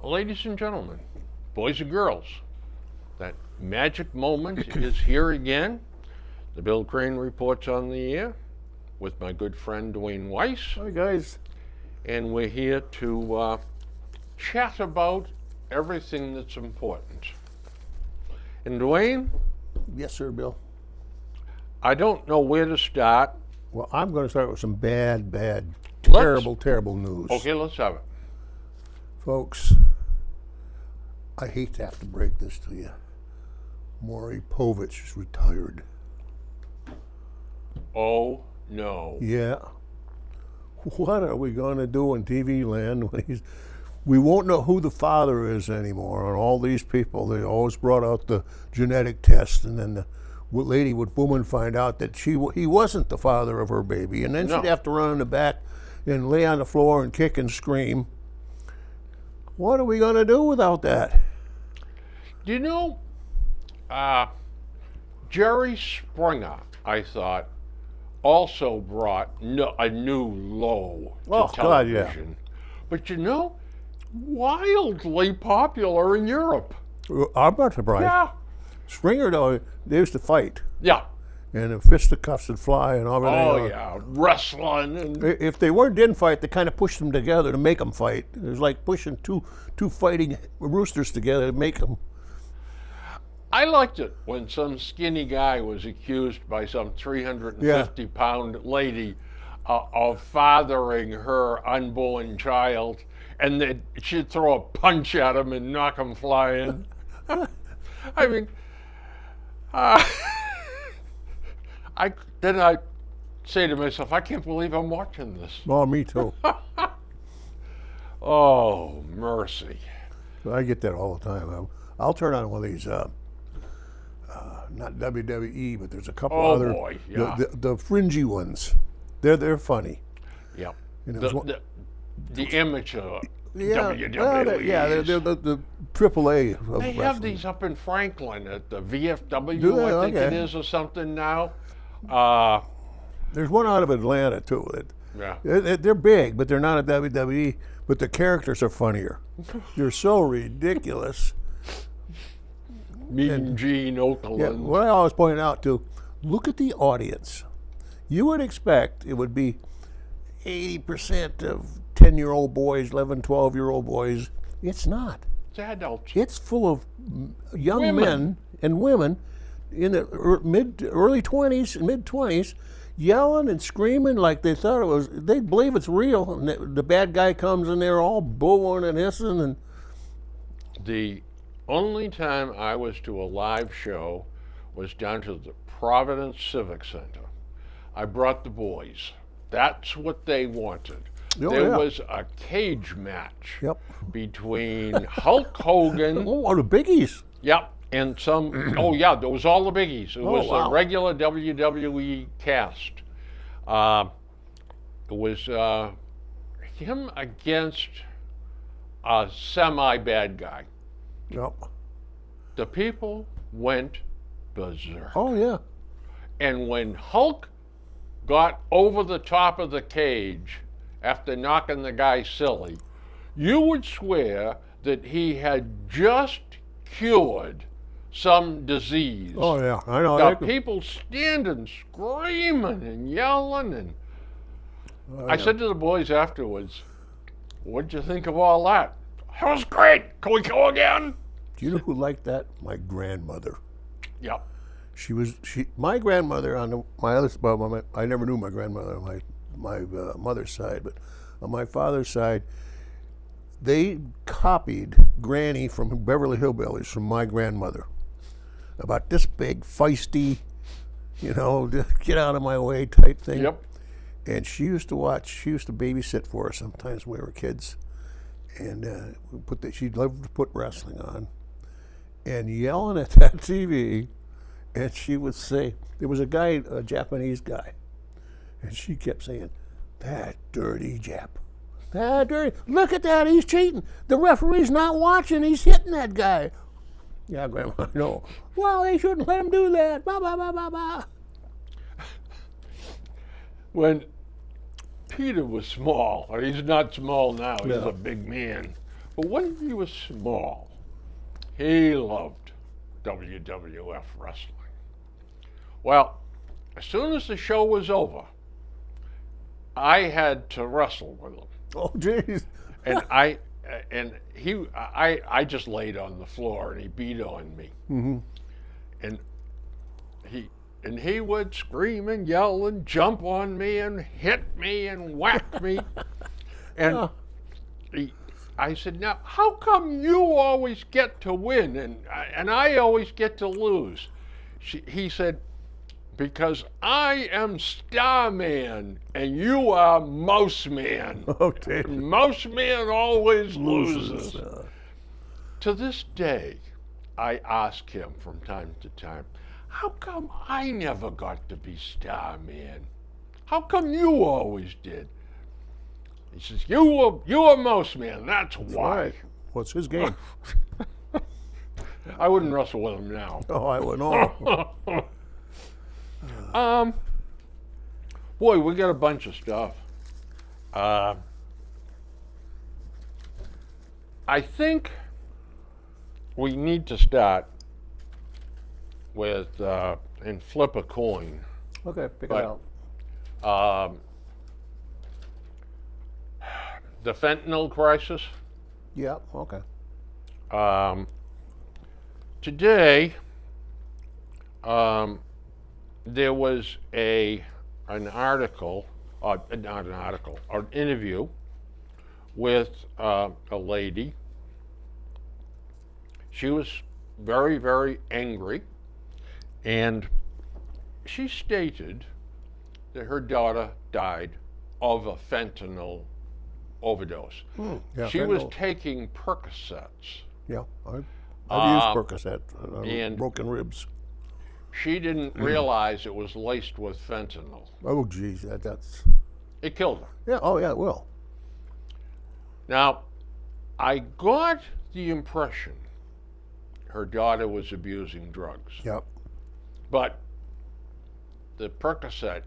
ladies and gentlemen, boys and girls, that magic moment is here again. The Bill Crane Report's on the air with my good friend Dwayne Weiss. Hi, guys. And we're here to chat about everything that's important. And Dwayne, Yes, sir, Bill. I don't know where to start. Well, I'm going to start with some bad, Let's- terrible news. Okay, let's have it. Folks, I hate to have to break this to you. Maury Povich is retired. Oh, no. Yeah. What are we going to do in TV land when we won't know who the father is anymore? And all these people, they always brought out the genetic test, and then the woman find out that he wasn't the father of her baby, and then No. she'd have to run in the back and lay on the floor and kick and scream. What are we going to do without that? Do you know, Jerry Springer, I thought, also brought a new low to Oh, God, yeah. television. But you know, wildly popular in Europe. I'm not surprised. Yeah. Springer, though, they used to fight, Yeah. and the fisticuffs would fly and everything. Oh, yeah. Wrestling and If they didn't fight, they kind of pushed them together to make them fight. It was like pushing two fighting roosters together to make them. I liked it when some skinny guy was accused by some 350-pound lady of fathering her unborn child, and that she'd throw a punch at him and knock him flying. I mean, I say to myself, I can't believe I'm watching this. Oh, me too. Oh, mercy. I get that all the time. I'll turn on one of these, not WWE, but there's a couple Oh, other, boy, yeah. the fringy ones. They're funny. Yeah. You know, The amateur Yeah, WWE. well, they're the AAA of They have wrestling. these up in Franklin at the VFW, Do they? I think Okay. it is, or something now. There's one out of Atlanta too. Yeah. They're big, but they're not a WWE. But the characters are funnier. They're so ridiculous. Mean Gene Okerlund. Yeah, what I always point out too, look at the audience. You would expect it would be 80% of 10-year-old boys, 11, 12-year-old boys. It's not. It's adults. It's full of young Women. men and women in the early 20s, mid 20s, yelling and screaming like they thought it was. They believe it's real. And the bad guy comes and they're all booing and hissing and. The only time I was to a live show was down to the Providence Civic Center. I brought the boys. That's what they wanted. Oh, There yeah. was a cage match Yep. between Hulk Hogan. Oh, the biggies. Yep, and some. Oh yeah, there was all the biggies. It was wow. a regular WWE cast. It was him against a semi-bad guy. Yep. The people went berserk. Oh yeah. And when Hulk got over the top of the cage after knocking the guy silly, you would swear that he had just cured some disease. Oh yeah. I know. The They- people standing, screaming and yelling, and Oh, I yeah. said to the boys afterwards, "What'd you think of all that?" "That was great. Can we go again?" Do you know who liked that? My grandmother. Yep. My grandmother on my other. Well, I never knew my grandmother on my mother's side, but on my father's side, they copied Granny from Beverly Hillbillies from my grandmother. About this big, feisty, just get out of my way type thing. Yep. And she used to babysit for us sometimes when we were kids. And she'd love to put wrestling on. And yelling at that TV, and she would say, there was a Japanese guy, and she kept saying, "That dirty Jap. That dirty, look at that, he's cheating. The referee's not watching, he's hitting that guy." "Yeah, Grandma, I know." "Well, they shouldn't let him do that. Blah, blah, blah, blah, blah." When Peter was small, or he's not small now, he's Yeah. a big man. But when he was small, he loved WWF wrestling. Well, as soon as the show was over, I had to wrestle with him. Oh, jeez. And I just laid on the floor and he beat on me. Mm-hmm. And he would scream and yell and jump on me and hit me and whack me. And I said, now, how come you always get to win and I always get to lose? He said, because I am Starman and you are Mouseman. Okay. Mouseman always loses. To this day, I ask him from time to time, how come I never got to be Starman? How come you always did? He says, you were Mouseman, that's why. Right. What's his game? I wouldn't wrestle with him now. Oh, I would know. Boy, we got a bunch of stuff. I think we need to start with and flip a coin. Okay, pick But- it out. The fentanyl crisis. Yeah, okay. Today, there was an article, not an article, an interview with a lady. She was very, very angry, and she stated that her daughter died of a fentanyl overdose. Yeah, She was fentanyl. taking Percocets. Yeah, I've used Percocet and- broken ribs. She didn't realize it was laced with fentanyl. Oh, geez, that's... It killed her. Yeah, oh, yeah, it will. Now, I got the impression her daughter was abusing drugs, Yep. but the Percocet,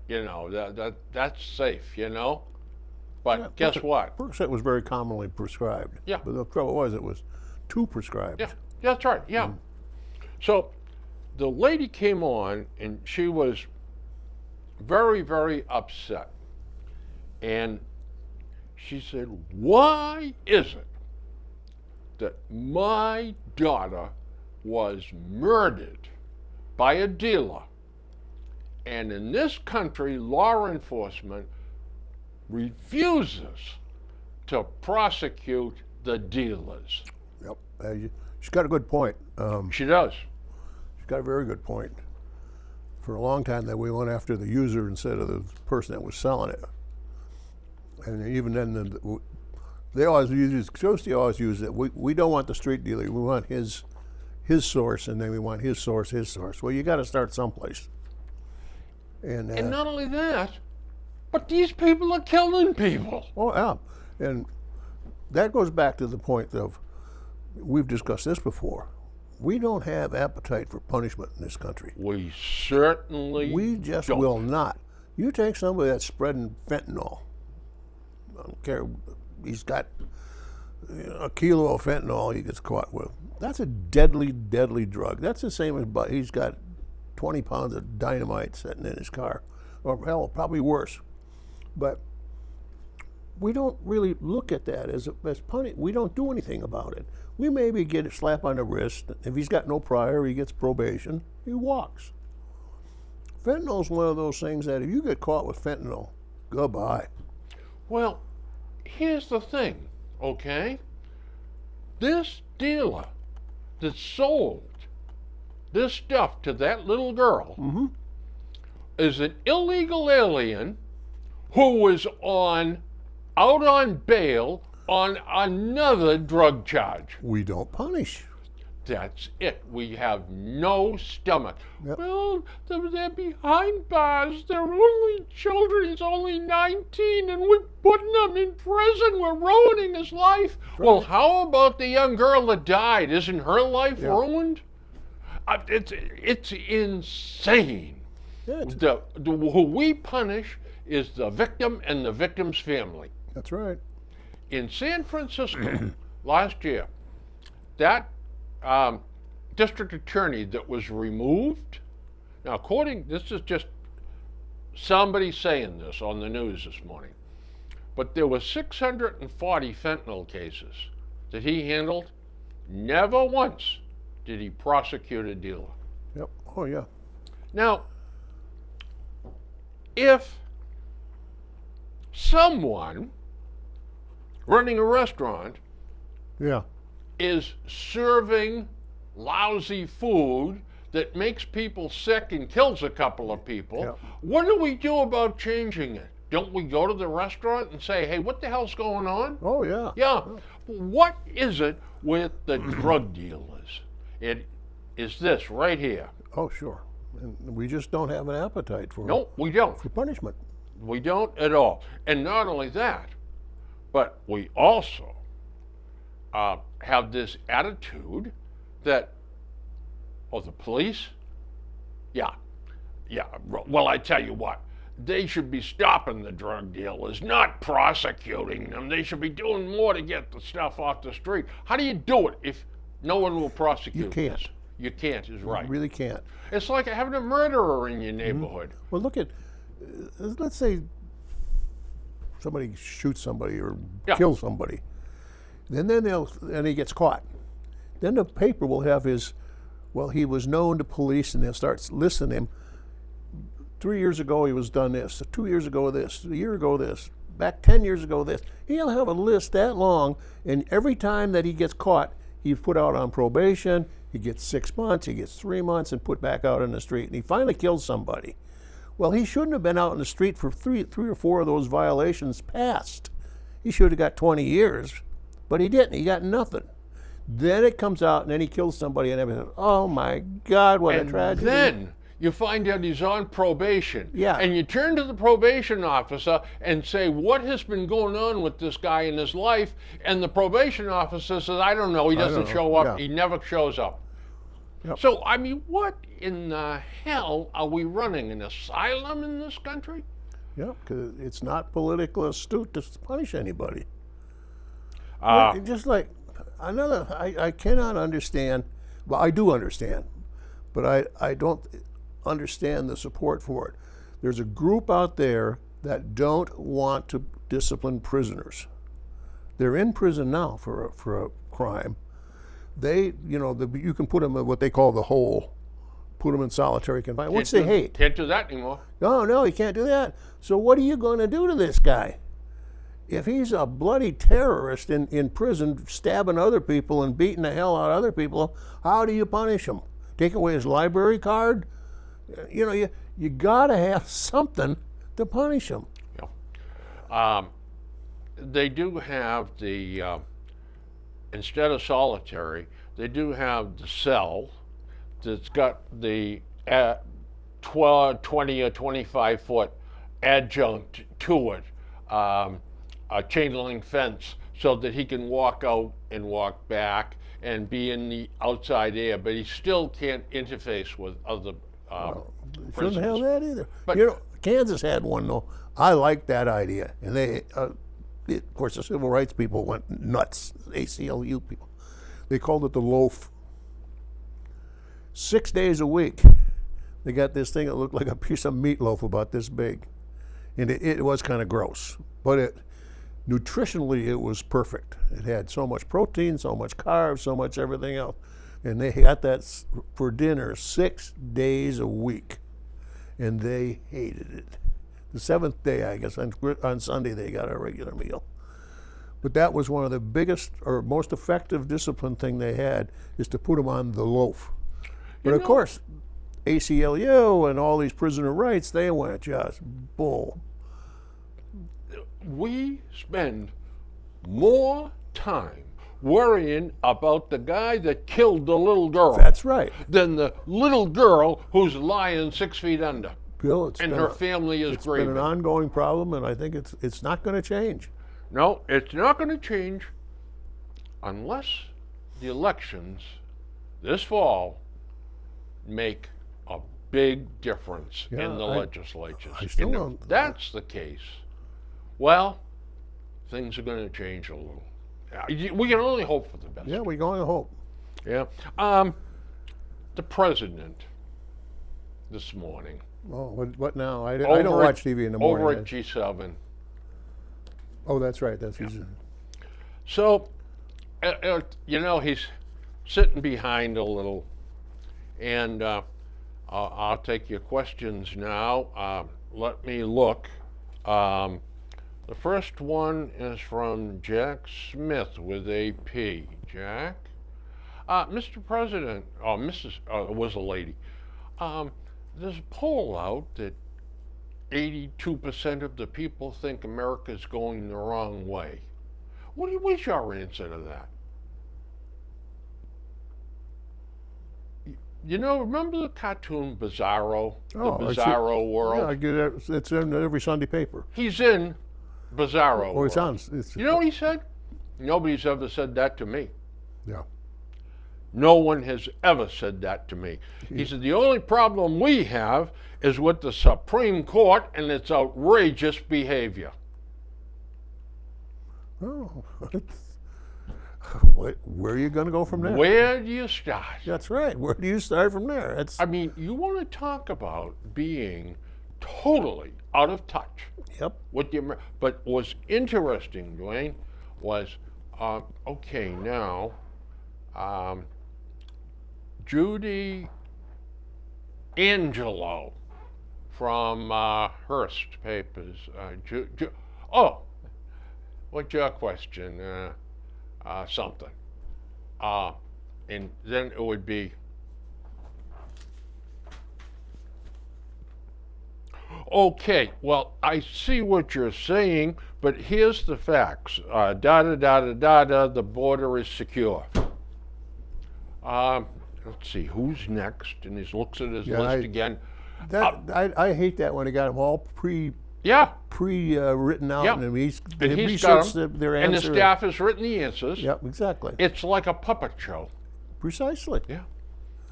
that's safe, But Yeah, guess what? Percocet was very commonly prescribed. Yeah. But the trouble was it was too prescribed. Yeah, that's right. Yeah. So the lady came on and she was very, very upset. And she said, why is it that my daughter was murdered by a dealer? And in this country, law enforcement refuses to prosecute the dealers. Yep. She's got a good point. She does. She's got a very good point. For a long time, that we went after the user instead of the person that was selling it. And even then, they always use Josie always used it. We don't want the street dealer. We want his source, and then we want his source. Well, you got to start someplace. And not only that, but these people are killing people. oh yeah, and that goes back to the point of we've discussed this before. We don't have appetite for punishment in this country. We certainly We just don't. will not. You take somebody that's spreading fentanyl. I don't care. He's got a kilo of fentanyl he gets caught with. That's a deadly, deadly drug. That's the same as, but he's got 20 pounds of dynamite sitting in his car, or hell, probably worse. But we don't really look at that as punish. We don't do anything about it. We maybe get a slap on the wrist. If he's got no prior, he gets probation. He walks. Fentanyl's one of those things that if you get caught with fentanyl, goodbye. Well, here's the thing, okay? This dealer that sold this stuff to that little girl is an illegal alien who was out on bail on another drug charge. We don't punish. That's it. We have no stomach. Yep. Well, they're behind bars. They're only children. He's only 19, and we're putting him in prison. We're ruining his life. Well, how about the young girl that died? Isn't her life Yeah. ruined? It's insane. Yeah, Who we punish is the victim and the victim's family. that's right. In San Francisco, last year, that district attorney that was removed. Now, this is just somebody saying this on the news this morning, but there were 640 fentanyl cases that he handled. Never once did he prosecute a dealer. Yep. Oh yeah. Now, if someone running a restaurant Yeah. is serving lousy food that makes people sick and kills a couple of people, Yeah. what do we do about changing it? Don't we go to the restaurant and say, hey, what the hell's going on? Oh yeah. Yeah. What is it with the drug dealers? It is this right here. Oh sure. And we just don't have an appetite for No, we don't. for punishment. We don't at all. And not only that, but we also have this attitude that, oh, the police? Yeah. Well, I tell you what, they should be stopping the drug dealers, not prosecuting them. They should be doing more to get the stuff off the street. How do you do it if no one will prosecute You can't. this? You can't, is right. You really can't. It's like having a murderer in your neighborhood. Well, look at, let's say somebody shoots somebody or Yeah. kills somebody. And he gets caught. Then the paper will have well, he was known to police, and they'll start listing him. 3 years ago he was done this, 2 years ago this, a year ago this, back 10 years ago this. He'll have a list that long, and every time that he gets caught, he's put out on probation, he gets 6 months, he gets 3 months, and put back out in the street, and he finally kills somebody. Well, he shouldn't have been out in the street for three or four of those violations passed. He should have got 20 years, but he didn't. He got nothing. Then it comes out, and then he kills somebody, and everything. Oh my God, what a And tragedy! then you find out he's on probation. Yeah. And you turn to the probation officer and say, what has been going on with this guy in his life? And the probation officer says, I don't know. He doesn't know. show up. Yeah. He never shows up. Yep. So, I mean, what in the hell are we running? An asylum in this country? Yeah, because it's not politically astute to punish anybody. Uh, Just like I cannot understand. Well, I do understand, but I don't understand the support for it. There's a group out there that don't want to discipline prisoners. They're in prison now for a crime. They, you can put them in what they call the hole, put them in solitary confinement, which they hate. Can't do that anymore. No, you can't do that. So what are you going to do to this guy? If he's a bloody terrorist in prison, stabbing other people and beating the hell out of other people, how do you punish him? Take away his library card? You got to have something to punish him. Yeah. They do have the, instead of solitary, they do have the cell that's got the 20 or 25 foot adjunct to it, a chain link fence, so that he can walk out and walk back and be in the outside air, but he still can't interface with other Shouldn't have prisoners. that either. But- Kansas had one though. I like that idea, and they, of course, the civil rights people went nuts. ACLU people, they called it the loaf. 6 days a week, they got this thing that looked like a piece of meatloaf about this big, and it was kind of gross, but nutritionally it was perfect. It had so much protein, so much carbs, so much everything else, and they got that for dinner 6 days a week, and they hated it. The seventh day, I guess, on Sunday they got a regular meal. But that was one of the biggest or most effective discipline thing they had, is to put them on the loaf. But of course, ACLU and all these prisoner rights, they went just bull. We spend more time worrying about the guy that killed the little girl That's right. than the little girl who's lying 6 feet under, Bill, it's and been, her family is it's been grieving. an ongoing problem, and I think it's not going to change. No, it's not going to change unless the elections this fall make a big difference Yeah, in the I legislatures. still And if don't- that's the case, well, things are going to change a little. We can only hope for the best. Yeah, we're going to hope. Yeah. The president this morning. Oh, what now? I don't watch TV in the morning. Over at G7. Oh, that's right. That's his. So, he's sitting behind a little, and I'll take your questions now. Let me look. The first one is from Jack Smith with AP. Jack? Mr. President, it was a lady. There's a poll out that 82% of the people think America's going the wrong way. What's your answer to that? Remember the cartoon Bizarro? Oh, the Bizarro World? Yeah, I get it. It's in every Sunday paper. He's in Bizarro Oh, it's World. on. It's, You know what he said? Nobody's ever said that to me. Yeah. No one has ever said that to me. He said, the only problem we have is with the Supreme Court and its outrageous behavior. Oh. Where are you going to go from there? Where do you start? That's right. Where do you start from there? I mean, you want to talk about being totally out of touch Yep. with the but what's interesting, Dwayne, was okay now. Judy Angelo from Hearst Papers. What's your question? Something. And then it would be, okay, well, I see what you're saying, but here's the facts. The border is secure. Let's see, who's next? And he looks at his list again. I hate that when they got them all Yeah. written out, Yeah. and he's And he's researched got their and the answer. staff has written the answers. Yep, exactly. It's like a puppet show. Precisely. Yeah.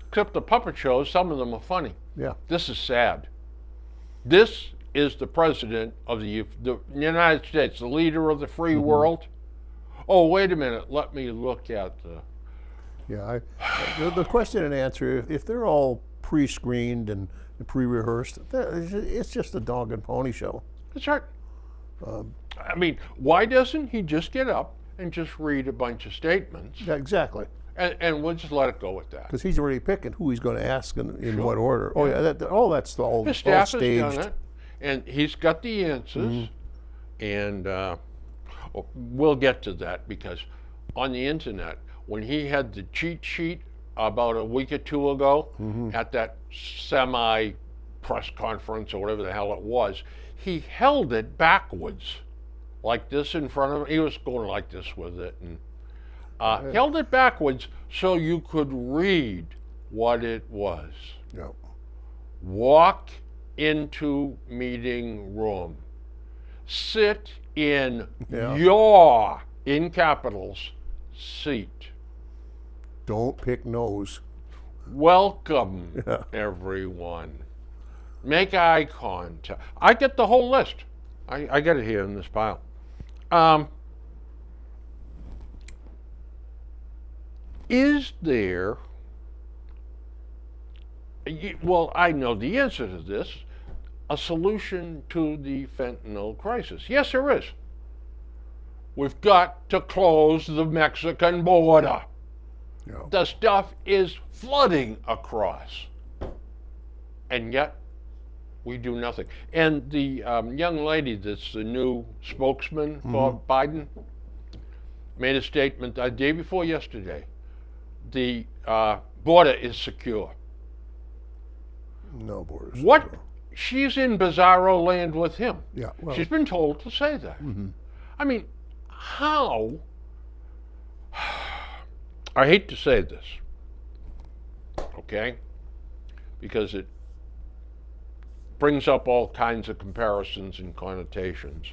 Except the puppet shows, some of them are funny. Yeah. This is sad. This is the president of the United States, the leader of the free world. Oh, wait a minute. Let me look at the. Yeah. The question and answer, if they're all pre-screened and pre-rehearsed, it's just a dog and pony show. That's right. I mean, why doesn't he just get up and just read a bunch of statements, Yeah, exactly. and we'll just let it go with that? Because he's already picking who he's going to ask in Sure. what order. Oh yeah, that's all His staff has staged. done it, and he's got the answers, and we'll get to that because on the internet, when he had the cheat sheet about a week or two ago at that semi-press conference or whatever the hell it was, he held it backwards, like this in front of him. He was going like this with it, and held it backwards so you could read what it was. Yeah. Walk into meeting room. Sit in your, in capitals, seat. Don't pick nose. Welcome, everyone. Make eye contact. I get the whole list. I get it here in this pile. Is there, well, I know the answer to this, a solution to the fentanyl crisis? Yes, there is. We've got to close the Mexican border. Yeah. The stuff is flooding across. And yet, we do nothing. And the young lady that's the new spokesman for Biden made a statement the day before yesterday. The border is secure. No borders. What? She's in bizarro land with him. Yeah. Well, She's been told to say that. I mean, how? I hate to say this, okay? Because it brings up all kinds of comparisons and connotations.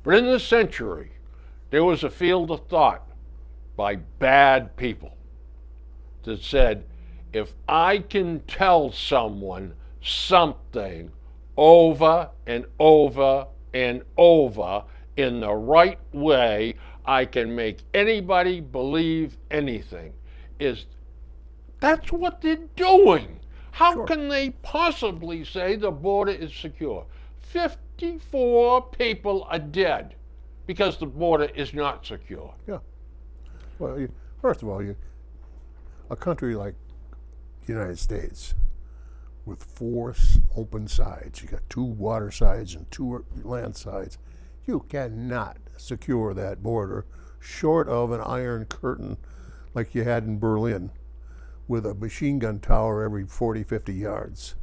But in this century, there was a field of thought by bad people that said, if I can tell someone something over and over and over in the right way, I can make anybody believe anything, is that's what they're doing. How Sure. can they possibly say the border is secure? 54 people are dead because the border is not secure. Yeah. Well, first of all, a country like the United States with four open sides, you got 2 water sides and 2 land sides, you cannot secure that border short of an iron curtain like you had in Berlin with a machine gun tower every 40, 50 yards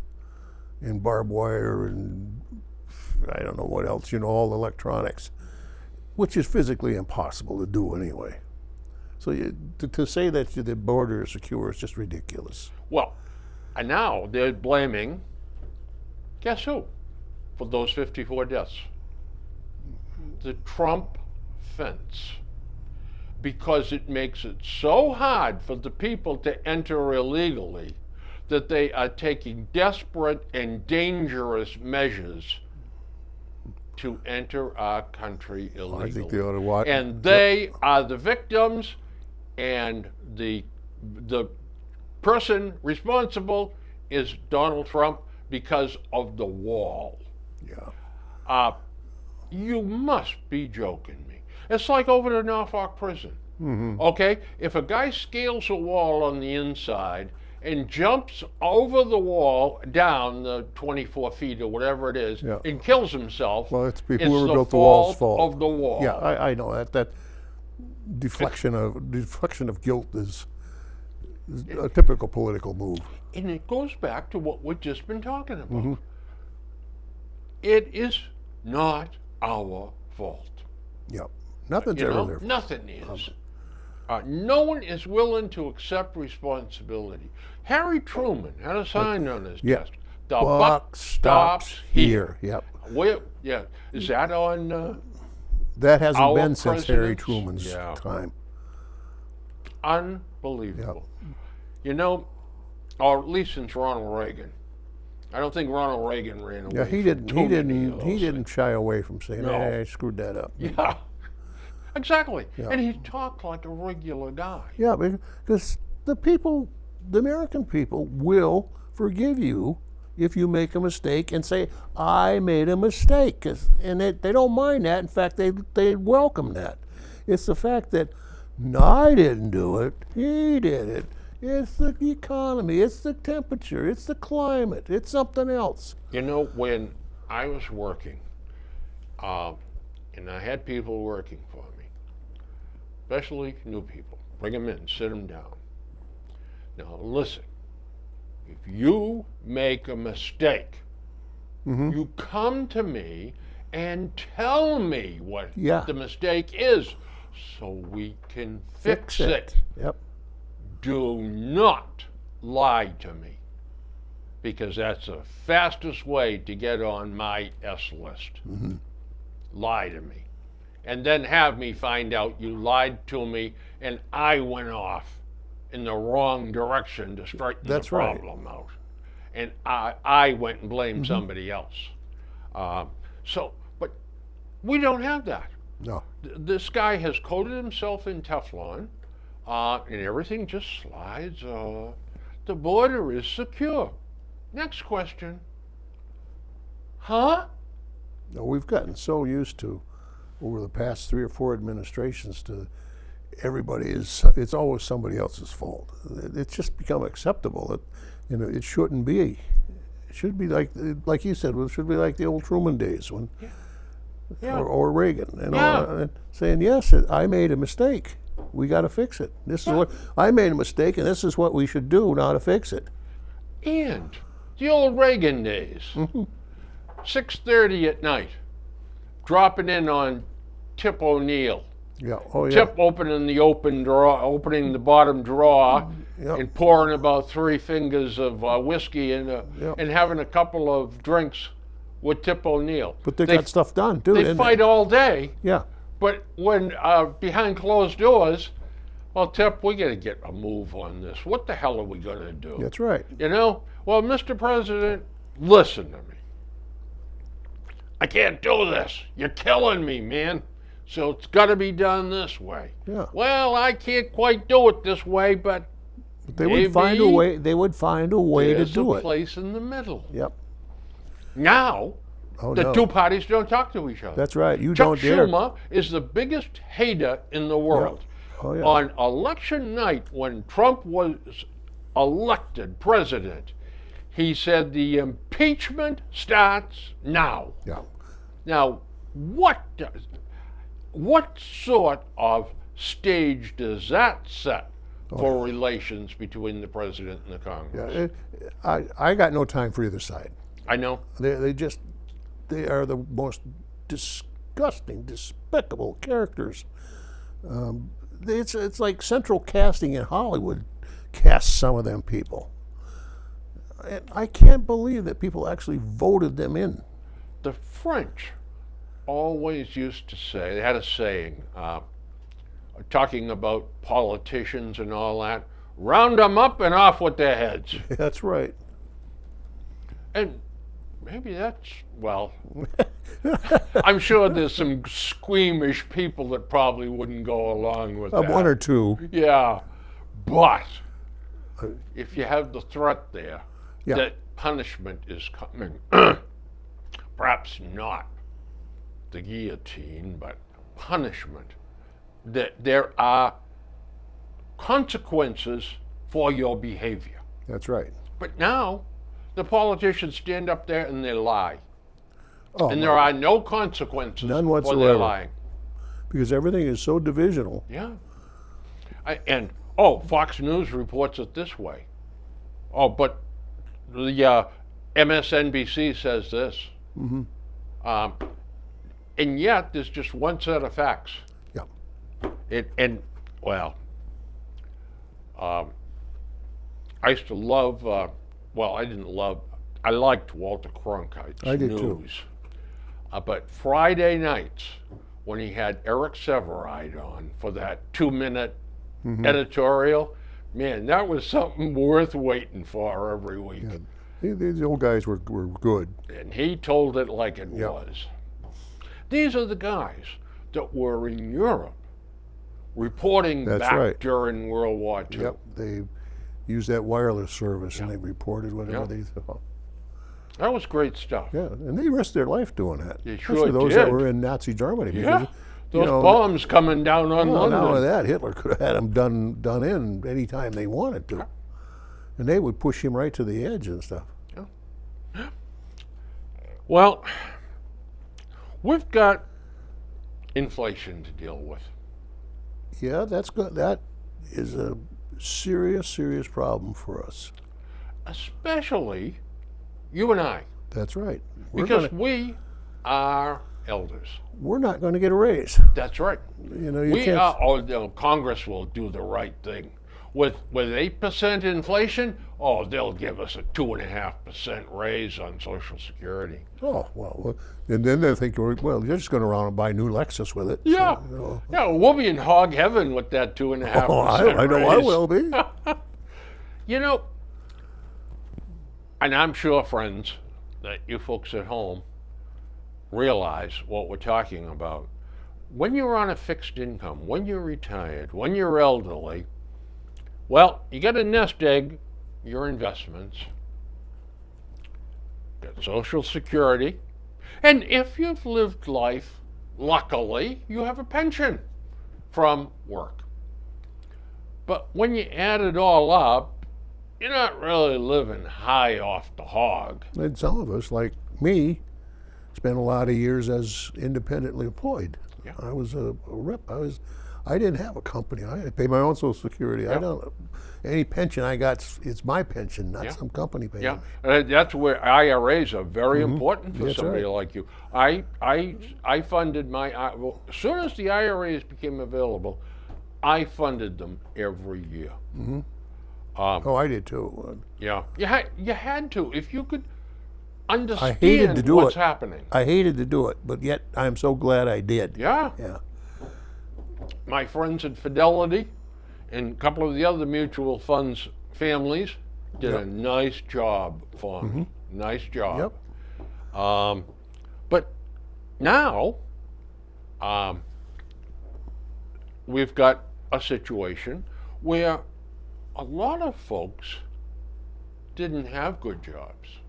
and barbed wire and I don't know what else, all electronics, which is physically impossible to do anyway. So to say that the border is secure is just ridiculous. Well, and now they're blaming, guess who, for those 54 deaths? The Trump fence. Because it makes it so hard for the people to enter illegally that they are taking desperate and dangerous measures to enter our country illegally. I think they ought to watch. And they are the victims, and the person responsible is Donald Trump because of the wall. Yeah. You must be joking me. It's like over to Norfolk Prison. Okay? If a guy scales a wall on the inside and jumps over the wall down the 24 feet or whatever it is Yeah. and kills himself, Well, it's it's whoever the built the wall's fault. of the wall. Yeah, I know that deflection of guilt is a typical political move. And it goes back to what we've just been talking about. It is not our fault. Yep. Nothing's You ever know, their fault. nothing is. No one is willing to accept responsibility. Harry Truman had a sign on his Yeah. desk. The Buck stops here. Yep. Yeah. Is that on That hasn't our been since Harry presidents? Truman's Yeah. time. unbelievable? You know, or at least since Ronald Reagan. I don't think Ronald Reagan ran away. Yeah, he from didn't. too He many didn't. of He those didn't shy away from saying, No. "Hey, I screwed that up." things. Yeah, exactly. Yeah. And he talked like a regular guy. Yeah, because the American people will forgive you if you make a mistake and say, "I made a mistake," and they don't mind that. In fact, they welcome that. It's the fact that, "No, I didn't do it. He did it. It's the economy. It's the temperature. It's the climate. It's something else." You know, when I was working, and I had people working for me, especially new people, bring them in, sit them down. Now listen, if you make a mistake, you come to me and tell me what Yeah. the mistake is so we can fix it. Yep. Do not lie to me, because that's the fastest way to get on my S list. Lie to me. And then have me find out you lied to me and I went off in the wrong direction to straighten That's the right. problem out. And I went and blamed somebody else. But we don't have that. No. This guy has coated himself in Teflon, and everything just slides off. The border is secure. Next question. Huh? No, we've gotten so used to, over the past 3 or 4 administrations, to it's always somebody else's fault. It's just become acceptable that, it shouldn't be. It should be like you said, it should be like the old Truman days when, Yeah. or Reagan, Yeah. saying, yes, I made a mistake. We got to fix it. This is what I made a mistake, and this is what we should do now to fix it. And the old Reagan days. 6:30 at night, dropping in on Tip O'Neill. Yeah. Oh yeah. Tip opening the bottom drawer, Yep. and pouring about 3 fingers of whiskey and Yep. and having a couple of drinks with Tip O'Neill. But they got stuff done too. They didn't fight all day, Yeah. but when behind closed doors, well, Tip, we got to get a move on this. What the hell are we going to do? That's right. You know? Well, Mr. President, listen to me. I can't do this. You're killing me, man. so it's got to be done this way. Yeah. Well, I can't quite do it this way, but They would find a maybe way. They would find a way to there's do a it. place in the middle. Yep. Now, Oh the no. two parties don't talk to each other. That's right. You Chuck don't dare. Schumer is the biggest hater in the world. Oh yeah. On election night, when Trump was elected president, he said the impeachment starts now. Yeah. Now, what sort of stage does that set for relations between the president and the Congress? Yeah. I got no time for either side. I know. They are the most disgusting, despicable characters. It's like central casting in Hollywood casts some of them people. And I can't believe that people actually voted them in. The French always used to say, they had a saying, talking about politicians and all that, round them up and off with their heads. That's right. And maybe that's, well, I'm sure there's some squeamish people that probably wouldn't go along with that. One or two. Yeah, but if you have the threat there Yeah. that punishment is coming, perhaps not the guillotine, but punishment, that there are consequences for your behavior. That's right. But now, the politicians stand up there and they lie. Oh, And there are no consequences None for their whatsoever. lying. because everything is so divisional. Yeah. Fox News reports it this way. Oh, but the MSNBC says this. Mm-hmm. And yet, there's just one set of facts. Yeah. I used to love, I liked Walter Cronkite's I did news. too. But Friday nights, when he had Eric Sevareid on for that 2-minute Mm-hmm. editorial, man, that was something worth waiting for every week. Yeah. These old guys were good. And he told it like it Yep. was. These are the guys that were in Europe reporting That's back right. during World War II. Yep. They used that wireless service and they reported whatever Yep. they thought. That was great stuff. Yeah, and they risked their life doing that. They Especially sure those that did. were in Nazi Germany. Yeah. Because, Those bombs coming down on well, not only London. that, Hitler could have had them done in any time they wanted to. And they would push him right to the edge and stuff. Well, we've got inflation to deal with. Yeah, that's good. That is a serious, serious problem for us. Especially you and I, That's right. because we are elders. We're not going to get a raise. That's right. You know, you We can't. are. Congress will do the right thing. With 8% inflation, they'll give us a 2.5% raise on Social Security. Oh well, and then they think, well, you're just going to run and buy a new Lexus with it. so, Yeah, you know. yeah, we'll be in hog heaven with that 2.5%. Oh, I know I raise. will be. You know, and I'm sure, friends, that you folks at home realize what we're talking about. When you're on a fixed income, when you're retired, when you're elderly, well, you got to nest egg your investments, get Social Security, and if you've lived life, luckily, you have a pension from work. But when you add it all up, you're not really living high off the hog. And some of us, like me, spent a lot of years as independently employed. Yeah. I was a rep. I didn't have a company. I pay my own Social Security. I Yeah. don't. Any pension I got, it's my pension, not Yeah. some company paying. Yeah, me. that's where IRAs are very important for That's somebody right. like you. I funded my as soon as the IRAs became available, I funded them every year. Oh, I did too. Yeah, you had to if you could I understand hated to do what's it. happening. I hated to do it, but yet I'm so glad I did. Yeah, Yeah. my friends at Fidelity and a couple of the other mutual funds families did a nice job for me. Nice job. Yep. But now, we've got a situation where a lot of folks didn't have good jobs.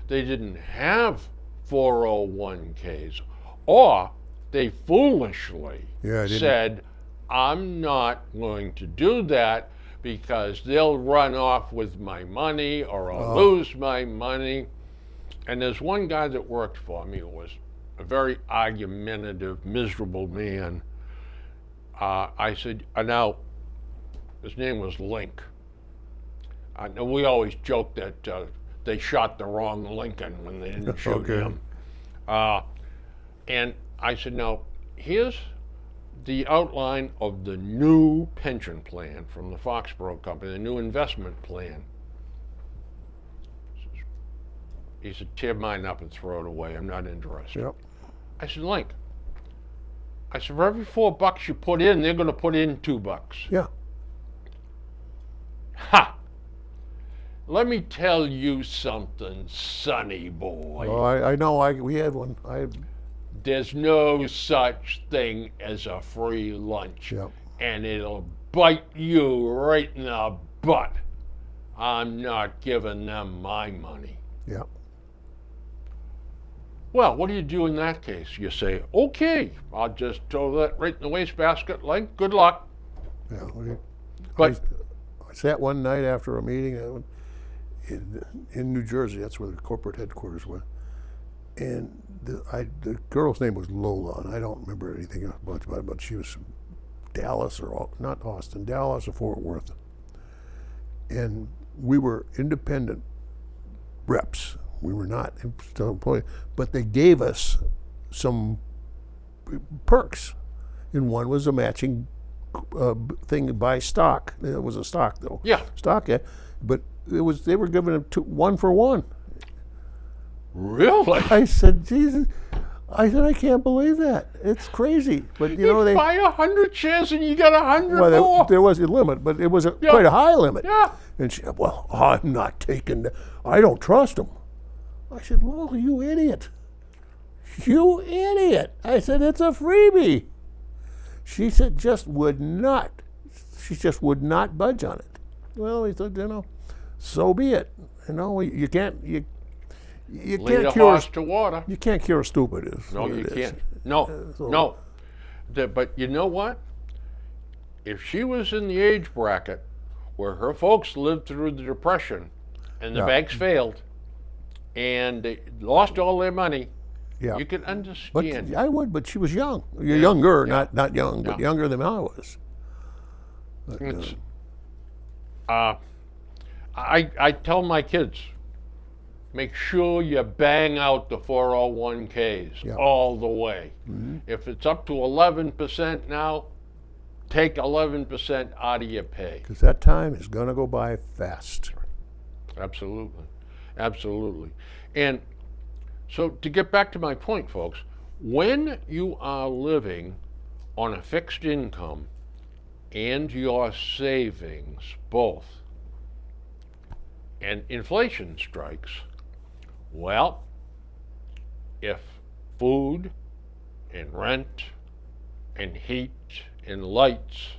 They didn't have 401ks, or they foolishly Yeah, I didn't. said, I'm not going to do that because they'll run off with my money or I'll lose my money. And there's one guy that worked for me who was a very argumentative, miserable man. I said, now, his name was Link. We always joke that they shot the wrong Lincoln when they didn't shoot Okay. him. And I said, now, here's the outline of the new pension plan from the Foxborough Company, the new investment plan. He said, tear mine up and throw it away. I'm not interested. Yep. I said, Link, I said, for every $4 you put in, they're going to put in $2. Yeah. Ha! Let me tell you something, sonny boy. Oh, I know. We had one. There's no such thing as a free lunch. Yep. And it'll bite you right in the butt. I'm not giving them my money. Yep. Well, what do you do in that case? You say, okay, I'll just throw that right in the wastebasket, Link. Good luck. Yeah. But I sat one night after a meeting in New Jersey. That's where the corporate headquarters were. And the girl's name was Lola, and I don't remember anything much about it, but she was from Dallas, or not Austin, Dallas or Fort Worth. And we were independent reps. We were not still employed, but they gave us some perks. And one was a matching thing to buy stock. It was a stock, though. yeah, Stock, yeah. But they were giving it 1 for 1. really? I said, Jesus. I said, I can't believe that. It's crazy. But you know, You they buy 100 shares and you get 100 more. there was a limit, but it was Yeah. quite a high limit. Yeah. And she said, well, I'm not taking that. I don't trust them. I said, well, you idiot. You idiot. I said, it's a freebie. She said, she just would not budge on it. Well, he said, so be it. You can't Lead a cure horse to water. you can't cure stupid. Is No, what you it is. can't. No, so- no. But you know what? If she was in the age bracket where her folks lived through the Depression and the Yeah. banks failed and they lost all their money, Yeah. you can But understand. I would, but she was young. You're younger, Yeah. not young, but Yeah. younger than I was. It's, I tell my kids, make sure you bang out the 401ks Yeah. all the way. Mm-hmm. If it's up to 11% now, take 11% out of your pay. Because that time is going to go by fast. Absolutely. Absolutely. And so to get back to my point, folks, when you are living on a fixed income and your savings both, and inflation strikes, well, if food and rent and heat and lights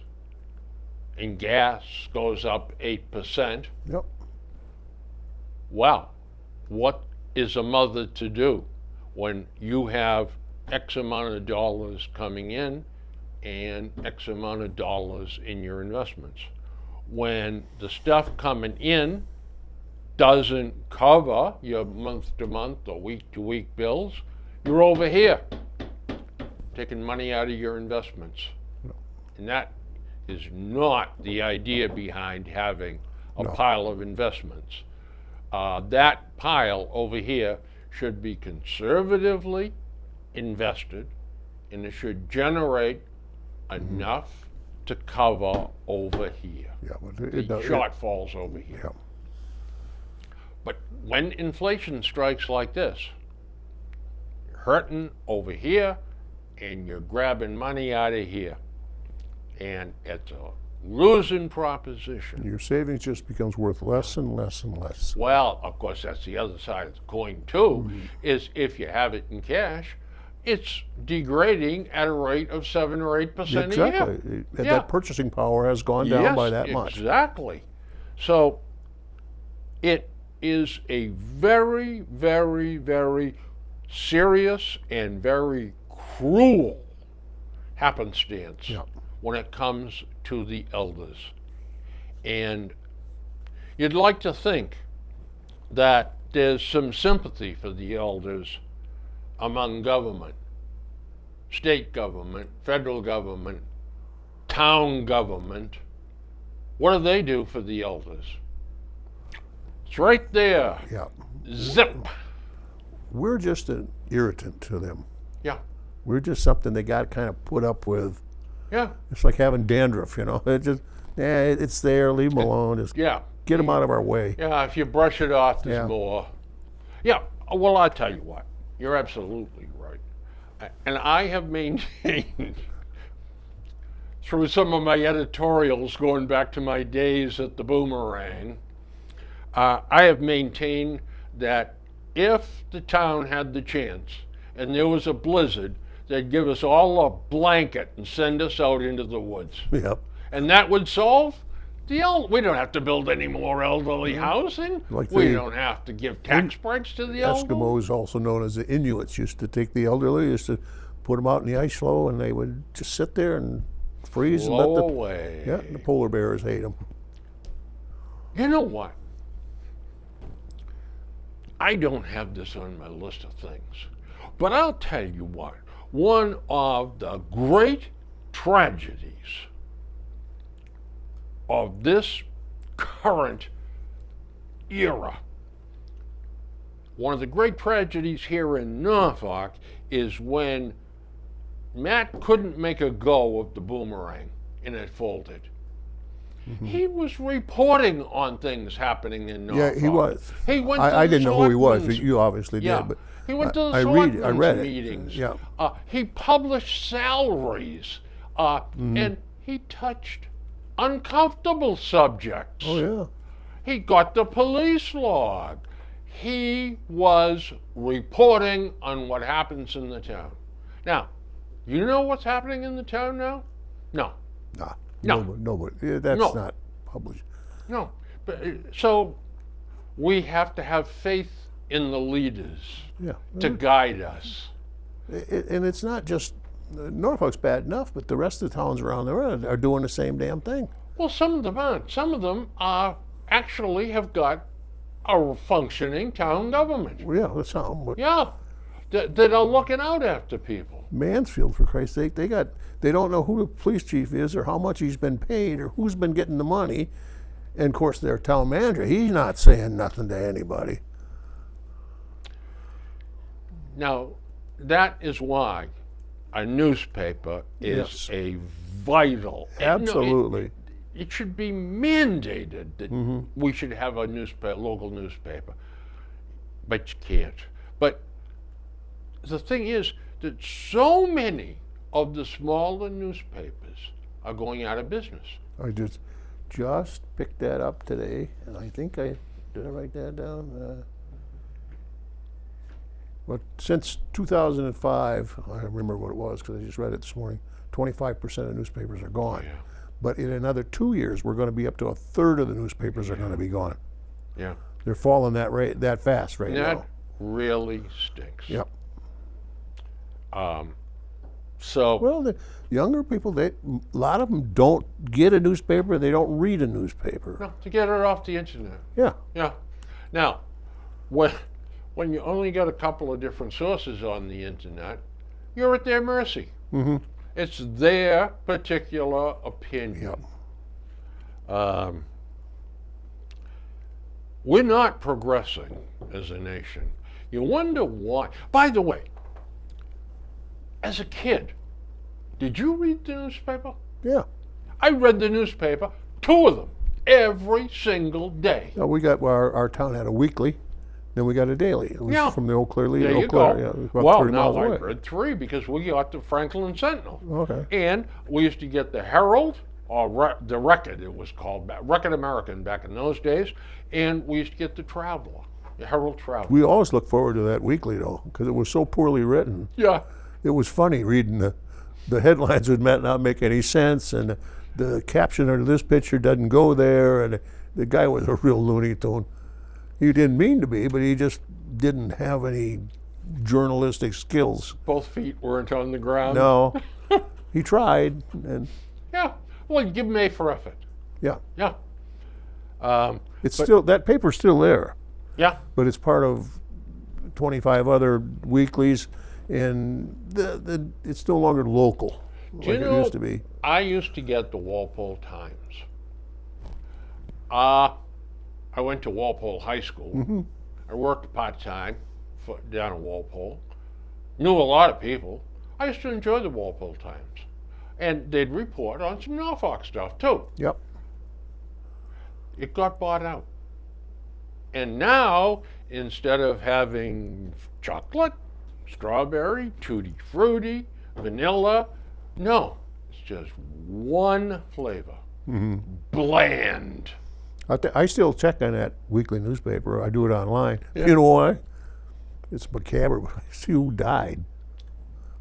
and gas goes up 8%, Yep. well, what is a mother to do when you have X amount of dollars coming in and X amount of dollars in your investments? When the stuff coming in doesn't cover your month-to-month or week-to-week bills, you're over here taking money out of your investments. And that is not the idea behind having a pile of investments. That pile over here should be conservatively invested, and it should generate enough to cover over here. Yeah. But The shortfalls over here. Yeah. But when inflation strikes like this, you're hurting over here and you're grabbing money out of here. And it's a losing proposition. Your savings just becomes worth less and less and less. Well, of course, that's the other side of the coin too, is if you have it in cash, it's degrading at a rate of 7 or 8% a year. Exactly. Yeah. That purchasing power has gone down by that much. Exactly. So it is a very, very, very serious and very cruel happenstance Yeah. when it comes to the elders. And you'd like to think that there's some sympathy for the elders among government, state government, federal government, town government. What do they do for the elders? It's right there. Yeah. Zip. We're just an irritant to them. Yeah. We're just something they got to kind of put up with. Yeah. It's like having dandruff, you know. It just, it's there. Leave them alone. Just Yeah. get them out of our way. Yeah. If you brush it off, there's Yeah. more. Yeah. Well, I'll tell you what. You're absolutely right. And I have maintained through some of my editorials going back to my days at the Boomerang, I have maintained that if the town had the chance and there was a blizzard, they'd give us all a blanket and send us out into the woods. Yep. And that would solve we don't have to build any more elderly housing. Like We the don't have to give tax breaks to the elderly. Eskimos, also known as the Inuits, used to take the elderly, used to put them out in the ice floe, and they would just sit there and freeze and Blow let away. the polar bears hate them. You know what? I don't have this on my list of things, but I'll tell you what. One of the great tragedies of this current era, one of the great tragedies here in Norfolk is when Matt couldn't make a go of the Boomerang and it folded. He was reporting on things happening in Norfolk. Yeah, he was. He went to I the didn't know who he was. selectmen's- You obviously Yeah. did, but He went to the I selectmen's read it. meetings. Yeah. He published salaries, and he touched uncomfortable subjects. Oh yeah. He got the police log. He was reporting on what happens in the town. Now, you know what's happening in the town now? No, Nah. No. Nobody. Yeah, that's No. not published. no. But, so we have to have faith in the leaders Yeah. to guide us. And it's not just Norfolk's bad enough, but the rest of the towns around there are doing the same damn thing. Well, some of them aren't. Some of them actually have got a functioning town government. Well, yeah, that's how. But Yeah, that are looking out after people. Mansfield, for Christ's sake, they don't know who the police chief is or how much he's been paid or who's been getting the money. And of course, their town manager, he's not saying nothing to anybody. Now, that is why a newspaper is Yes. a vital. Absolutely. It should be mandated that we should have a local newspaper, but you can't. But the thing is that so many of the smaller newspapers are going out of business. I just picked that up today, and I think did I write that down? Well, since 2005, I remember what it was because I just read it this morning. 25% of newspapers are gone. Yeah. But in another 2 years, we're going to be up to a third of the newspapers are going to be gone. Yeah. They're falling that fast right That now. really stinks. Yep. So Well, the younger people, a lot of them don't get a newspaper. They don't read a newspaper. no, to get it off the internet. Yeah. Yeah. Now, when you only got a couple of different sources on the internet, you're at their mercy. Mm-hmm. It's their particular opinion. We're not progressing as a nation. You wonder why. By the way, as a kid, did you read the newspaper? Yeah. I read the newspaper, 2 of them, every single day. No, we got our town had a weekly, then we got a daily. It was Yeah. from the Eau Claire Lead There to Eau you Claire. go. Yeah, it was about Well, 30 miles now I away. read 3 because we got the Franklin Sentinel. Okay. And we used to get the Herald, or the Record, it was called, Record American back in those days, and we used to get the Traveler, the Herald Traveler. We always looked forward to that weekly though, because it was so poorly written. Yeah, it was funny reading the headlines would not make any sense, and the caption under this picture doesn't go there, and the guy was a real Looney Tune. He didn't mean to be, but he just didn't have any journalistic skills. Both feet weren't on the ground. No, he tried, and Yeah. Well, you give him A for effort. yeah, Yeah. it's still, that paper's still there, Yeah. but it's part of 25 other weeklies, and it's no longer local like you it know- used to be. I used to get the Walpole Times. I went to Walpole High School. I worked part-time down in Walpole. Knew a lot of people. I used to enjoy the Walpole Times. And they'd report on some Norfolk stuff too. Yep. It got bought out. And now, instead of having chocolate, strawberry, tutti frutti, vanilla, no, it's just one flavor. Bland. I still check on that weekly newspaper. I do it online. Yeah. You know why? It's macabre. I see who died.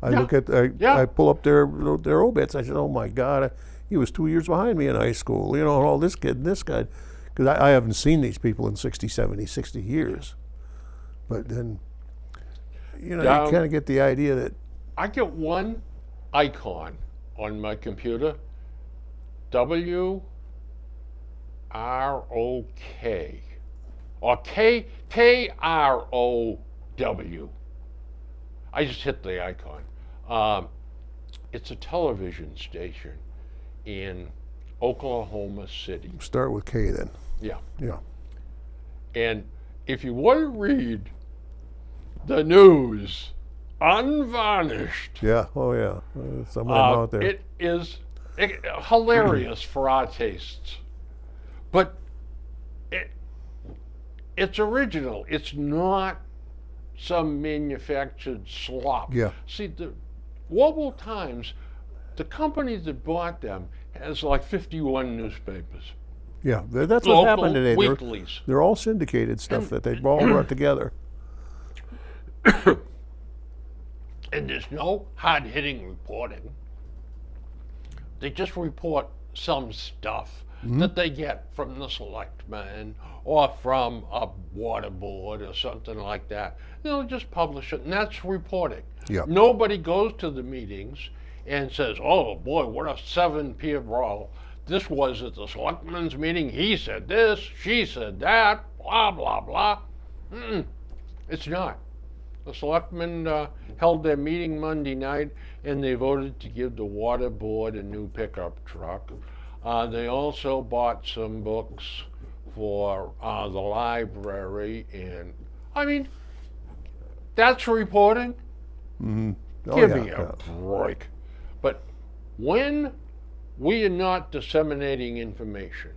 I Yeah. look at, Yeah. I pull up their obits. I said, oh my God, he was 2 years behind me in high school. You know, and all this kid and this guy. Because I haven't seen these people in 60, 70, 60 years. But then, you know, Down- you kind of get the idea that, I get one icon on my computer, WROK, or KROW. I just hit the icon. It's a television station in Oklahoma City. start with K then. Yeah. Yeah. And if you want to read the news unvarnished, Yeah. Oh, yeah. Some of them out there. it is hilarious for our tastes. But it's original. It's not some manufactured slop. Yeah. See, the Walpole Times, the company that bought them, has like 51 newspapers. Yeah. That's what Local happened today. weeklies. They're all syndicated stuff that they've all brought together. And there's no hard-hitting reporting. They just report some stuff that they get from the selectmen or from a water board or something like that. Just publish it, and that's reporting. Yeah. Nobody goes to the meetings and says, oh boy, what a 7-peer brawl. This was at the selectmen's meeting. He said this, she said that, blah, blah, blah. It's not. The selectmen held their meeting Monday night, and they voted to give the water board a new pickup truck. They also bought some books for the library, and I mean, that's reporting. Oh, Give yeah, me a break. But when we are not disseminating information,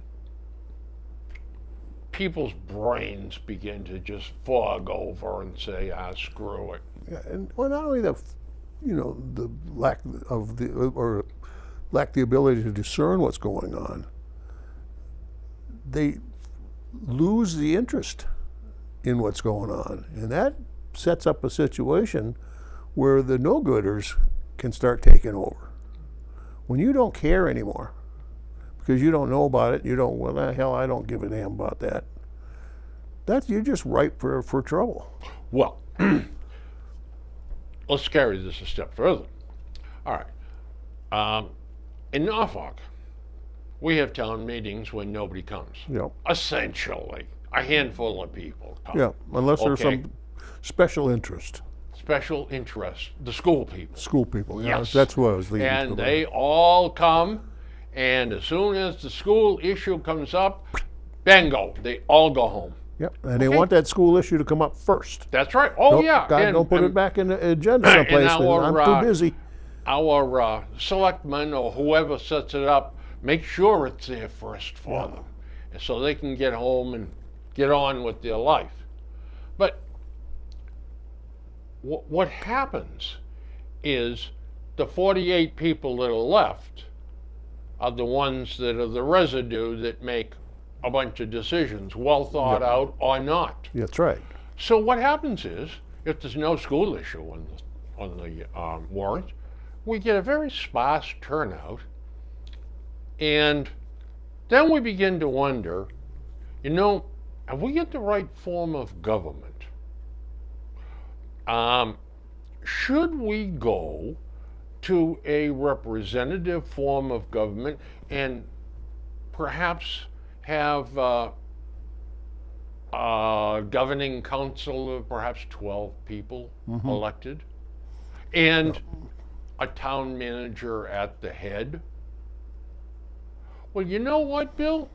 people's brains begin to just fog over and say, screw it. Yeah, and well, not only the lack of lack the ability to discern what's going on, they lose the interest in what's going on, and that sets up a situation where the no-gooders can start taking over. When you don't care anymore, because you don't know about it, well, the hell, I don't give a damn about that. You're just ripe for trouble. Well, let's carry this a step further. All right. In Norfolk, we have town meetings when nobody comes. Yeah. Essentially, a handful of people come. Yeah, unless there's Okay. some special interest. Special interest, the school people. School people, yeah, Yes. that's what I was leading And to. they all come, and as soon as the school issue comes up, bingo, they all go home. Yep, and they Okay. want that school issue to come up first. That's right. Oh, Don't- yeah. God, And- don't put and it back in the agenda someplace. our, I'm too busy. Our selectmen or whoever sets it up, make sure it's there first for them, so they can get home and get on with their life. But what happens is the 48 people that are left are the ones that are the residue that make a bunch of decisions, well thought out or not. That's right. So what happens is, if there's no school issue on the warrant. We get a very sparse turnout, and then we begin to wonder, have we got the right form of government? Should we go to a representative form of government and perhaps have a governing council of perhaps 12 people elected and a town manager at the head? Well, you know what, Bill?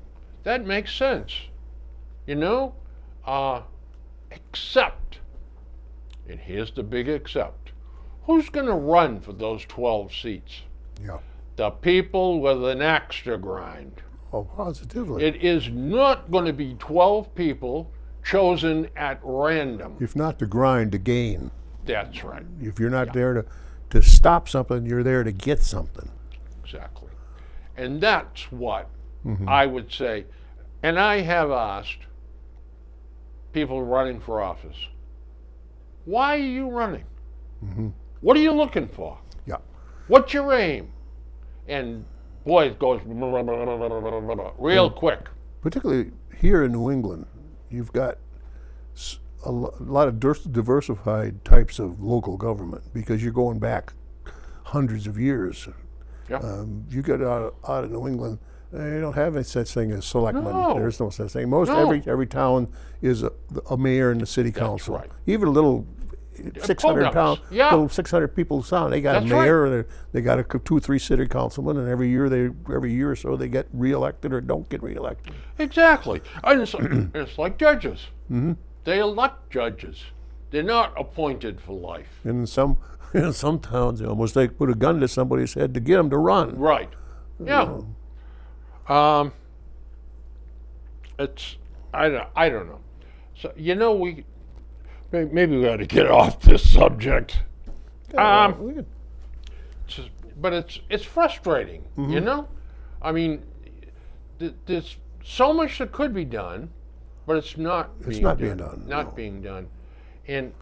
That makes sense. Except, and here's the big except, who's going to run for those 12 seats? Yeah. The people with an axe to grind. Oh, positively. It is not going to be 12 people chosen at random. If not to grind, to gain. That's right. If you're not there to stop something, you're there to get something. Exactly. And that's what I would say. And I have asked people running for office, why are you running? What are you looking for? Yeah. What's your aim? And boy, it goes real quick. Particularly here in New England, you've got a lot of diversified types of local government because you're going back hundreds of years. Yeah. You get out of New England, you don't have any such thing as selectmen. No. There's no such thing. No. Every town is a mayor and the city council. right. Even a little 600 town, Yeah. little 600 people town, they got That's a mayor, they got 2 or 3 city councilmen, and every year or so they get reelected or don't get reelected. Exactly. And it's like judges. They elect judges. They're not appointed for life. And in some towns, they almost like put a gun to somebody's head to get them to run. Right. Yeah. It's I don't know. So maybe we ought to get off this subject. We could- But it's frustrating, I mean, there's so much that could be done, but it's not being not done. being done, Not no. being done. And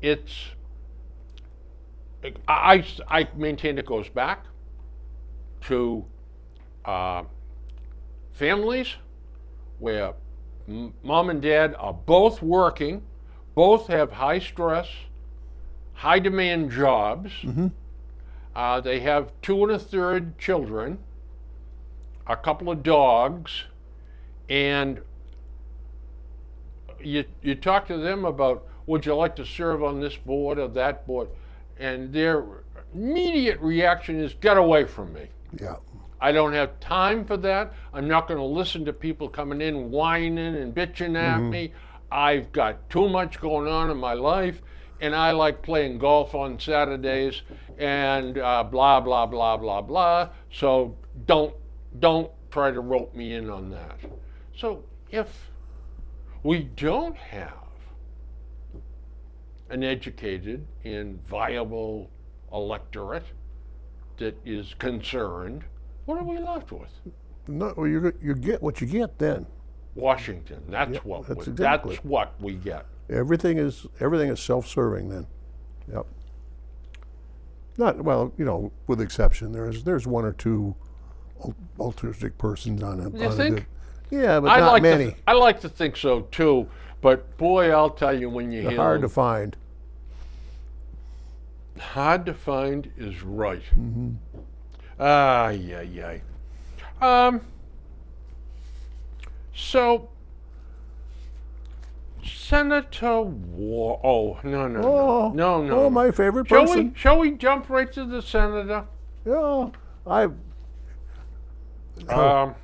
it's I maintain it goes back to families where mom and dad are both working, both have high stress, high demand jobs. They have 2 1/3 children, a couple of dogs, and you talk to them about, would you like to serve on this board or that board? And their immediate reaction is, get away from me. Yeah. I don't have time for that. I'm not going to listen to people coming in whining and bitching at me. I've got too much going on in my life, and I like playing golf on Saturdays and blah, blah, blah, blah, blah. So don't try to rope me in on that. So if we don't have an educated and viable electorate that is concerned, what are we left with? No, well, you get what you get then. Washington. That's Yep, what that's we, exactly. that's what we get. Everything is self-serving then. Yep. Not well, with exception. There's 1 or 2 altruistic persons on a. You think? Yeah, but not many. I like to think so too. But boy, I'll tell you, when you They're hear hard to them, find. hard to find is right. Yeah. So, Senator War. Oh, no. Oh, my favorite Shall person. we jump right to the senator? Yeah, I Um,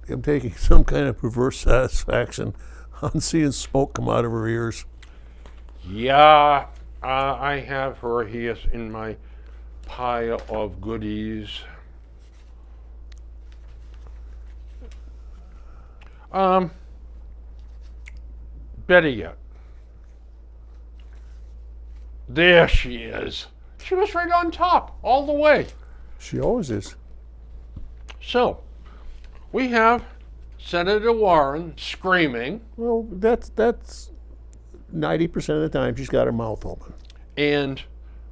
am taking some kind of perverse satisfaction on seeing smoke come out of her ears. Yeah, I have her here in my pile of goodies. Better yet, there she is. She was right on top all the way. She always is. So, we have Senator Warren screaming, Well, that's 90% of the time she's got her mouth open. and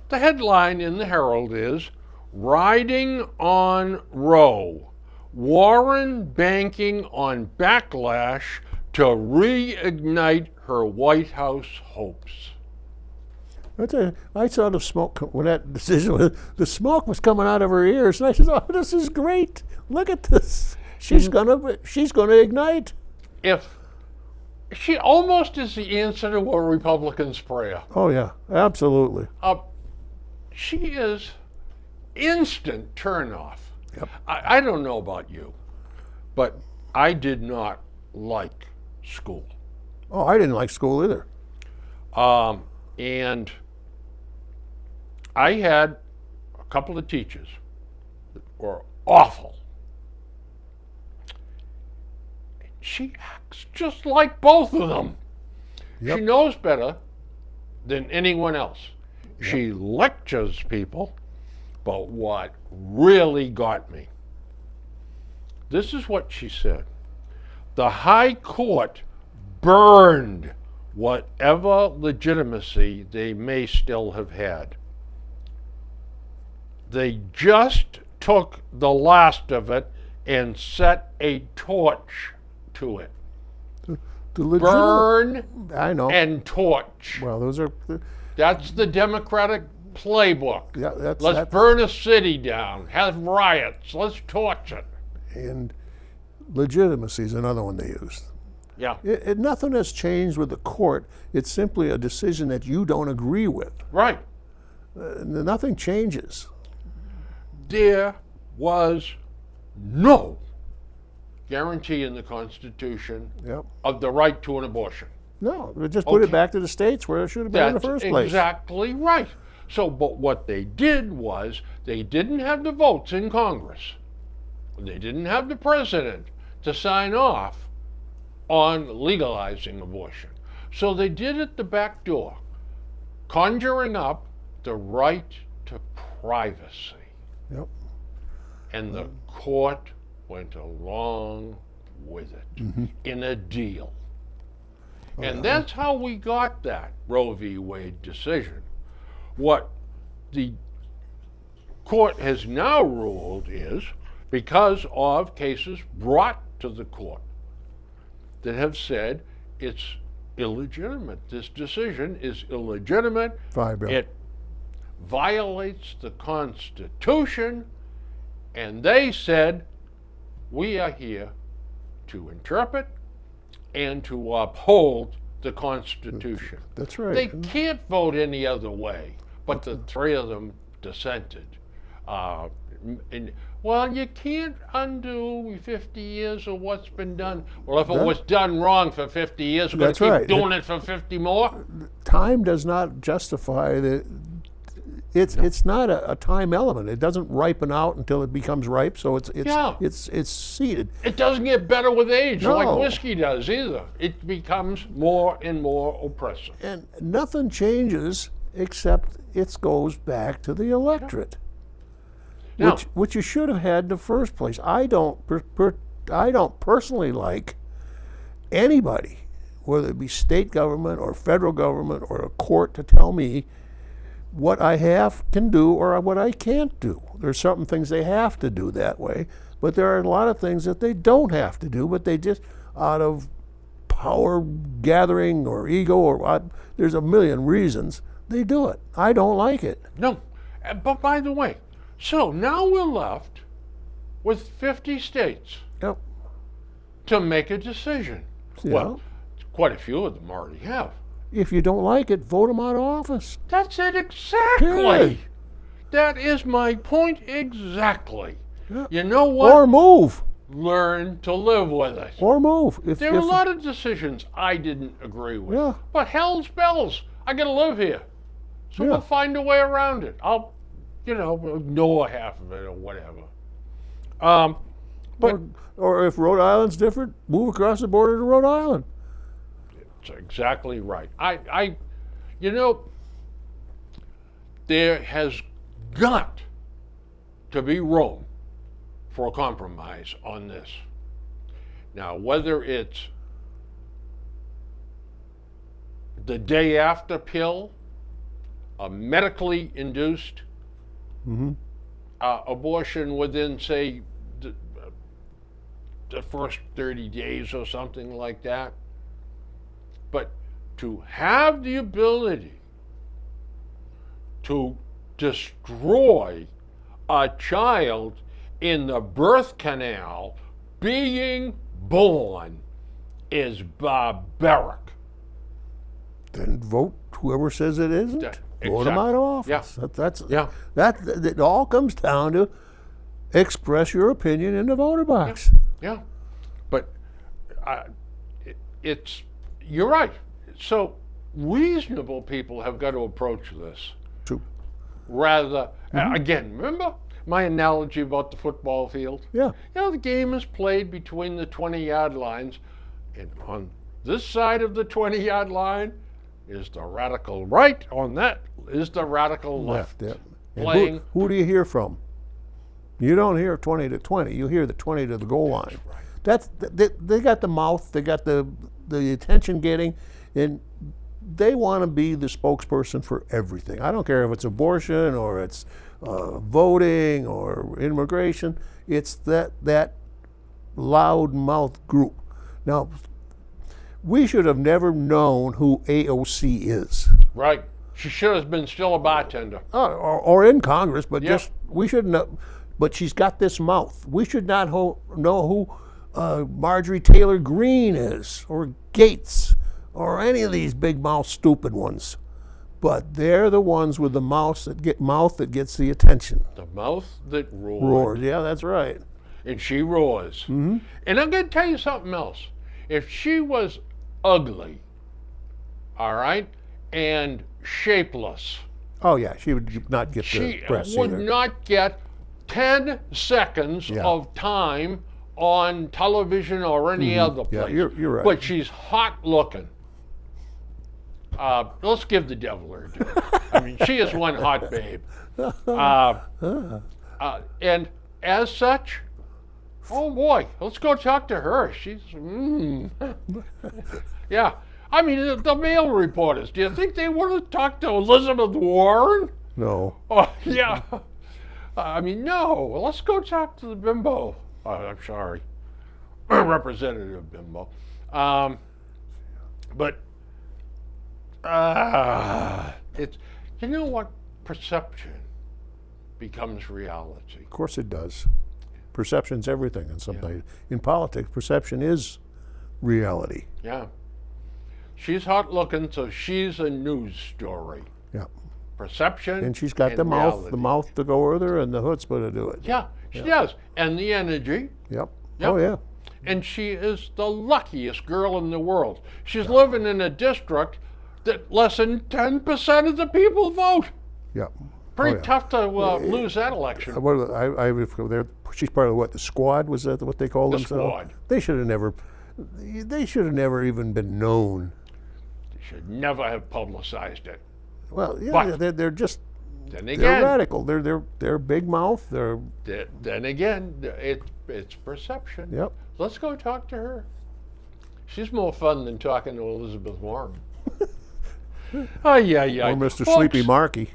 The headline in the Herald is Riding on Roe. Warren banking on backlash to reignite her White House hopes. I saw the smoke when that decision was. The smoke was coming out of her ears, and I said, "Oh, this is great! Look at this. She's gonna ignite." If she almost is the answer to a Republican's prayer. Oh yeah, absolutely. She is instant turnoff. Yep. I don't know about you, but I did not like school. Oh, I didn't like school either. And I had a couple of teachers that were awful. She acts just like both of them. Yep. She knows better than anyone else. Yep. She lectures people, but what really got me, this is what she said. The High Court burned whatever legitimacy they may still have had. They just took the last of it and set a torch to it. Burn I know. and torch. Well, those are. That's the Democratic playbook. Yeah, Let's burn a city down, have riots, let's torch it. And legitimacy is another one they use. Yeah. Nothing has changed with the court. It's simply a decision that you don't agree with. Right. Nothing changes. There was no guarantee in the Constitution Yep. of the right to an abortion. No, they just put it back to the states where it should have been in the first place. Exactly right. So, but what they did was they didn't have the votes in Congress. They didn't have the president to sign off on legalizing abortion. So they did it the back door, conjuring up the right to privacy. Yep. And the court went along with it in a deal. And that's how we got that Roe v. Wade decision. What the court has now ruled is, because of cases brought to the court that have said it's illegitimate, this decision is illegitimate, it violates the Constitution, and they said, we are here to interpret and to uphold the Constitution. That's right. They can't vote any other way, but the three of them dissented. Well, you can't undo 50 years of what's been done. Well, if it was done wrong for 50 years, we're going to keep doing it for 50 more? Time does not justify the. It's not a time element. It doesn't ripen out until it becomes ripe. So it's seeded. It doesn't get better with age like whiskey does either. It becomes more and more oppressive. And nothing changes except it goes back to the electorate, which you should have had in the first place. I don't personally like anybody, whether it be state government or federal government or a court, to tell me what I can do or what I can't do. There's certain things they have to do that way, but there are a lot of things that they don't have to do, but they just, out of power gathering or ego or there's a million reasons, they do it. I don't like it. No, but by the way, so now we're left with 50 states to make a decision. Yeah. Well, quite a few of them already have. If you don't like it, vote them out of office. That's it exactly. Period. That is my point exactly. Yeah. You know what? Or move. Learn to live with it. Or move. There are a lot of decisions I didn't agree with. Yeah. But hell's bells, I gotta live here. So we'll find a way around it. I'll, ignore half of it or whatever. But or if Rhode Island's different, move across the border to Rhode Island. That's exactly right. There has got to be room for a compromise on this. Now, whether it's the day after pill, a medically induced abortion within, say, the first 30 days or something like that. But to have the ability to destroy a child in the birth canal being born is barbaric. Then vote whoever says it isn't. Yeah, Vote them out of exactly. office. Yeah. That it all comes down to express your opinion in the voter box. Yeah, but you're right. So reasonable people have got to approach this True. rather. Again, remember my analogy about the football field? Yeah. You know, the game is played between the 20-yard lines, and on this side of the 20-yard line is the radical right. On that is the radical left. Yeah. And Playing. who do you hear from? You don't hear 20 to 20. You hear the 20 to the goal line. right. That's they got the mouth. They got the attention getting, and they want to be the spokesperson for everything. I don't care if it's abortion or it's voting or immigration. It's that loud mouth group. Now, we should have never known who AOC is. Right. She should have been still a bartender. Or in Congress, but Yeah. just we shouldn't have. But she's got this mouth. We should not know who Marjorie Taylor Greene is, or Gates, or any of these big mouth stupid ones. But they're the ones with the mouth that gets the attention. The mouth that roars. Roars. Yeah, that's right. And she roars. Mm-hmm. And I'm going to tell you something else. If she was ugly, all right, and shapeless, Oh yeah, she would not get the she press would either. not get 10 seconds Yeah. of time on television or any other place. Yeah, you're right. But she's hot looking. Let's give the devil her due. I mean, she is one hot babe. And as such, oh boy, let's go talk to her. She's, yeah. I mean, the male reporters, do you think they want to talk to Elizabeth Warren? No. Oh, yeah. I mean, no. Let's go talk to the bimbo. Oh, I'm sorry. Representative Bimbo. But it's, you know what? Perception becomes reality. Of course it does. Perception's everything in some days. In politics, perception is reality. Yeah. She's hot looking, so she's a news story. Yeah. Perception. And she's got the reality. mouth to go with her and the chutzpah to do it. Yeah, she does. And the energy. Yep. Yep. Oh yeah. And she is the luckiest girl in the world. She's living in a district that less than 10% of the people vote. Yep. Pretty tough to lose that election. She's part of what, the squad? Was that what they called The themselves? squad. They should have never even been known. They should never have publicized it. Well, yeah, But- they're just Then they're again, radical. They're big mouth. They're then again, it's perception. yep. Let's go talk to her. She's more fun than talking to Elizabeth Warren. Oh, yeah. Or Mr. Folks, Sleepy Markey.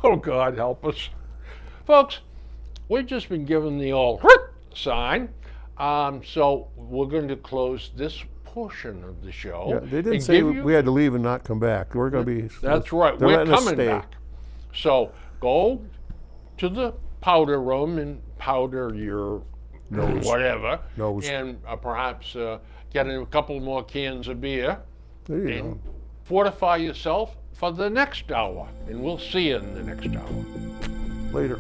Oh, God help us. Folks, we've just been given the old sign. So we're going to close this portion of the show. Yeah, they didn't and say give you- we had to leave and not come back. We're going to be. That's right. they're We're letting us coming stay. back. So go to the powder room and powder your Nose. whatever. Nose. And perhaps get a couple more cans of beer There you and fortify yourself for the next hour. And we'll see you in the next hour. go. Later.